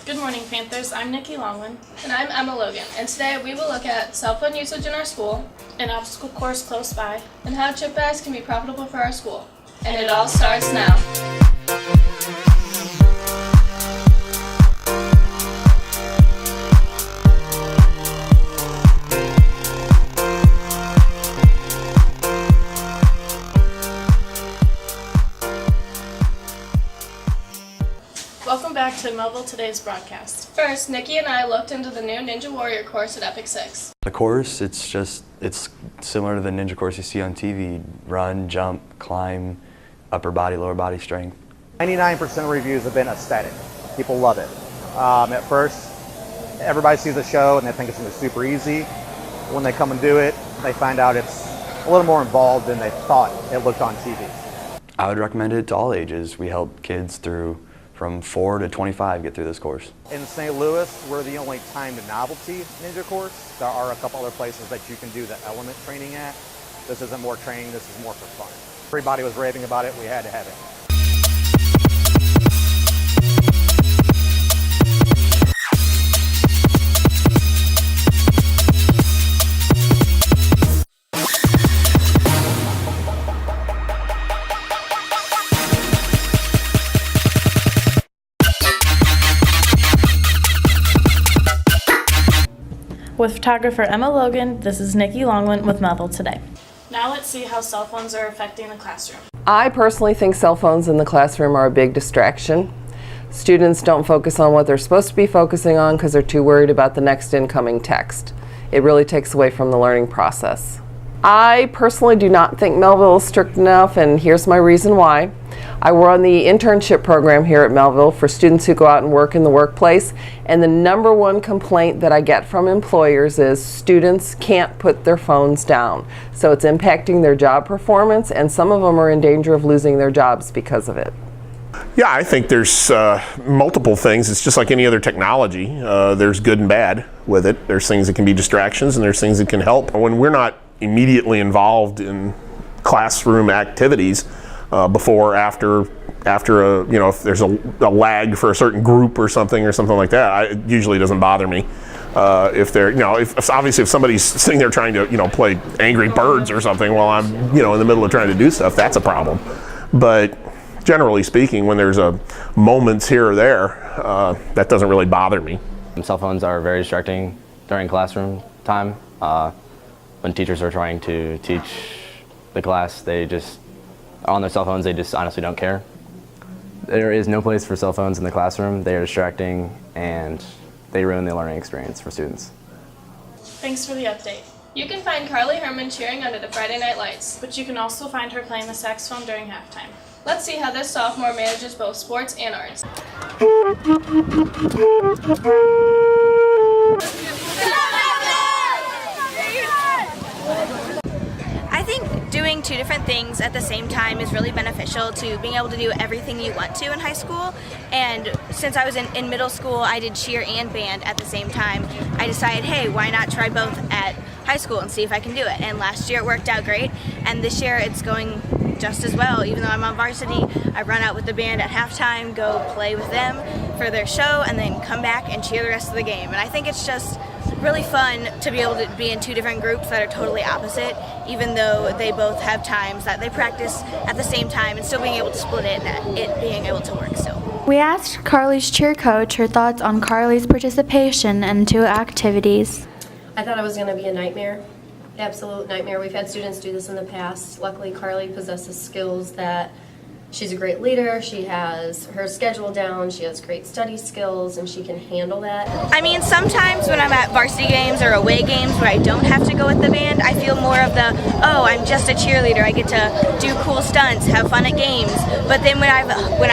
Good morning, Panthers. I'm Nikki Longman. And I'm Emma Logan, and today we will look at cell phone usage in our school, An obstacle course close by. and how chip bags can be profitable for our school. And it all starts now. Welcome back to Mehlville Today's broadcast. First, Nikki and I looked into the new Ninja Warrior course at Epic 6. The course, it's similar to the ninja course you see on TV. Run, jump, climb, upper body, lower body strength. 99% of reviews have been aesthetic. People love it. At first, everybody sees the show and they think it's going to be super easy. When they come and do it, they find out it's a little more involved than they thought it looked on TV. I would recommend it to all ages. We help kids from 4 to 25 get through this course. In St. Louis, we're the only timed novelty ninja course. There are a couple other places that you can do the element training at. This isn't more training, this is more for fun. Everybody was raving about it, we had to have it. With photographer Emma Logan, this is Nikki Longman with Mehlville Today. Now let's see how cell phones are affecting the classroom. I personally think cell phones in the classroom are a big distraction. Students don't focus on what they're supposed to be focusing on because they're too worried about the next incoming text. It really takes away from the learning process. I personally do not think Mehlville is strict enough, and here's my reason why. I run the internship program here at Mehlville for students who go out and work in the workplace, and the number one complaint that I get from employers is students can't put their phones down. So it's impacting their job performance, and some of them are in danger of losing their jobs because of it. Yeah, I think there's multiple things. It's just like any other technology. There's good and bad with it. There's things that can be distractions and there's things that can help. When we're not immediately involved in classroom activities, before, after if there's a lag for a certain group or something like that, it usually doesn't bother me. If obviously if somebody's sitting there trying to play Angry Birds or something while I'm in the middle of trying to do stuff, that's a problem. But generally speaking, when there's moments here or there, that doesn't really bother me. Cell phones are very distracting during classroom time. When teachers are trying to teach the class, they just on their cell phones, they just honestly don't care. There is no place for cell phones in the classroom. They are distracting and they ruin the learning experience for students. Thanks for the update. You can find Carly Herman cheering under the Friday Night Lights. But you can also find her playing the saxophone during halftime. Let's see how this sophomore manages both sports and arts. I think doing two different things at the same time is really beneficial to being able to do everything you want to in high school. And since I was in middle school, I did cheer and band at the same time. I decided, hey, why not try both at high school and see if I can do it. And last year it worked out great, and this year it's going just as well. Even though I'm on varsity, I run out with the band at halftime, go play with them for their show, and then come back and cheer the rest of the game. And I think it's just really fun to be able to be in two different groups that are totally opposite, even though they both have times that they practice at the same time and still being able to split it and it being able to work still. We asked Carly's cheer coach her thoughts on Carly's participation in two activities. I thought it was going to be a nightmare, absolute nightmare. We've had students do this in the past. Luckily, Carly possesses skills that she's a great leader, she has her schedule down, she has great study skills, and she can handle that. I mean, sometimes when I'm at varsity games or away games where I don't have to go with the band, I feel more of the, oh, I'm just a cheerleader, I get to do cool stunts, have fun at games. But then when I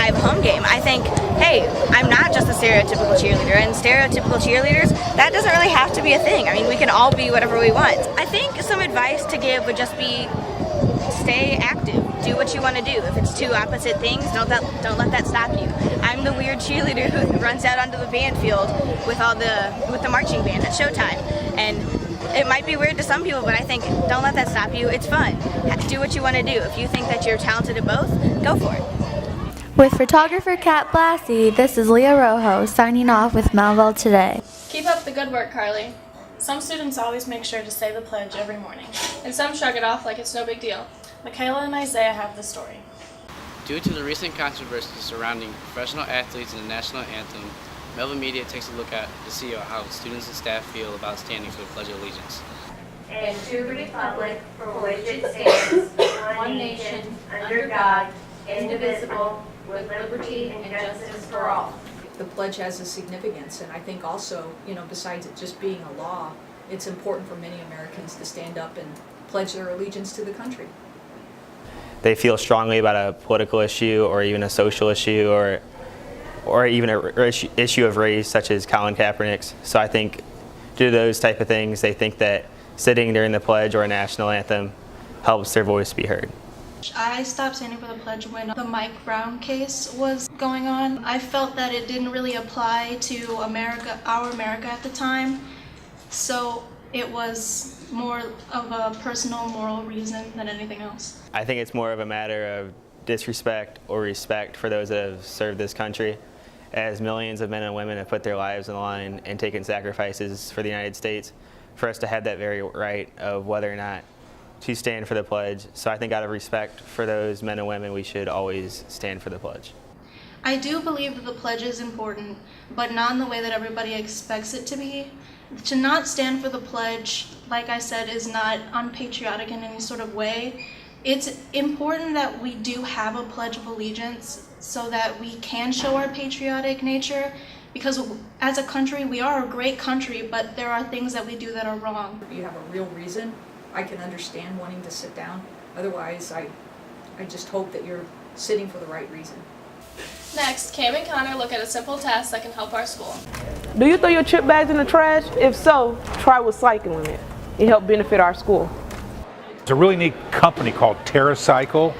have a home game, I think, hey, I'm not just a stereotypical cheerleader, and stereotypical cheerleaders, that doesn't really have to be a thing. I mean, we can all be whatever we want. I think some advice to give would just be stay active. Do what you want to do. If it's two opposite things, don't let that stop you. I'm the weird cheerleader who runs out onto the band field with the marching band at showtime. And it might be weird to some people, but I think don't let that stop you. It's fun. Do what you want to do. If you think that you're talented at both, go for it. With photographer Kat Blassie, this is Leah Rojo signing off with Mehlville Today. Keep up the good work, Carly. Some students always make sure to say the pledge every morning. And some shrug it off like it's no big deal. Michaela and Isaiah have the story. Due to the recent controversy surrounding professional athletes and the national anthem, Mehlville Media takes a look at to see how students and staff feel about standing for the Pledge of Allegiance. And to the republic for which it stands, one nation, under God, indivisible, with liberty and justice for all. The pledge has a significance, and I think also, besides it just being a law, it's important for many Americans to stand up and pledge their allegiance to the country. They feel strongly about a political issue or even a social issue or even an issue of race, such as Colin Kaepernick's. So I think due to those type of things, they think that sitting during the pledge or a national anthem helps their voice be heard. I stopped standing for the pledge when the Mike Brown case was going on. I felt that it didn't really apply to America, our America at the time, so it was more of a personal moral reason than anything else. I think it's more of a matter of disrespect or respect for those that have served this country, as millions of men and women have put their lives on the line and taken sacrifices for the United States, for us to have that very right of whether or not to stand for the pledge. So I think out of respect for those men and women, we should always stand for the pledge. I do believe that the pledge is important, but not in the way that everybody expects it to be. To not stand for the pledge, like I said, is not unpatriotic in any sort of way. It's important that we do have a Pledge of Allegiance so that we can show our patriotic nature, because as a country, we are a great country, but there are things that we do that are wrong. If you have a real reason, I can understand wanting to sit down. Otherwise, I just hope that you're sitting for the right reason. Next, Cam and Connor look at a simple task that can help our school. Do you throw your chip bags in the trash? If so, try recycling it. It helps benefit our school. It's a really neat company called TerraCycle,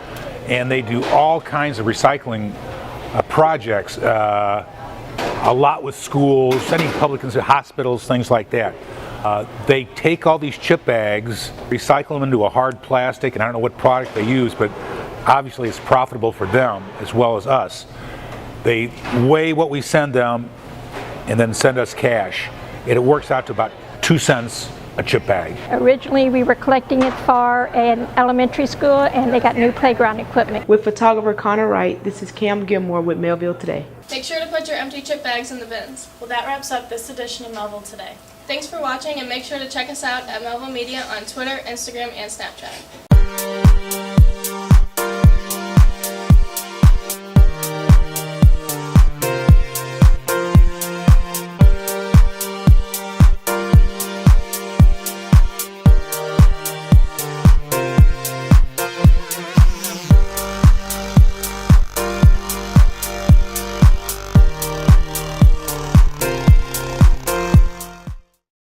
and they do all kinds of recycling projects, a lot with schools, sending public into hospitals, things like that. They take all these chip bags, recycle them into a hard plastic, and I don't know what product they use, but obviously it's profitable for them as well as us. They weigh what we send them and then send us cash. And it works out to about 2 cents a chip bag. Originally we were collecting it for an elementary school, and they got new playground equipment. With photographer Connor Wright, this is Cam Gilmore with Mehlville Today. Make sure to put your empty chip bags in the bins. Well, that wraps up this edition of Mehlville Today. Thanks for watching, and make sure to check us out at Mehlville Media on Twitter, Instagram, and Snapchat.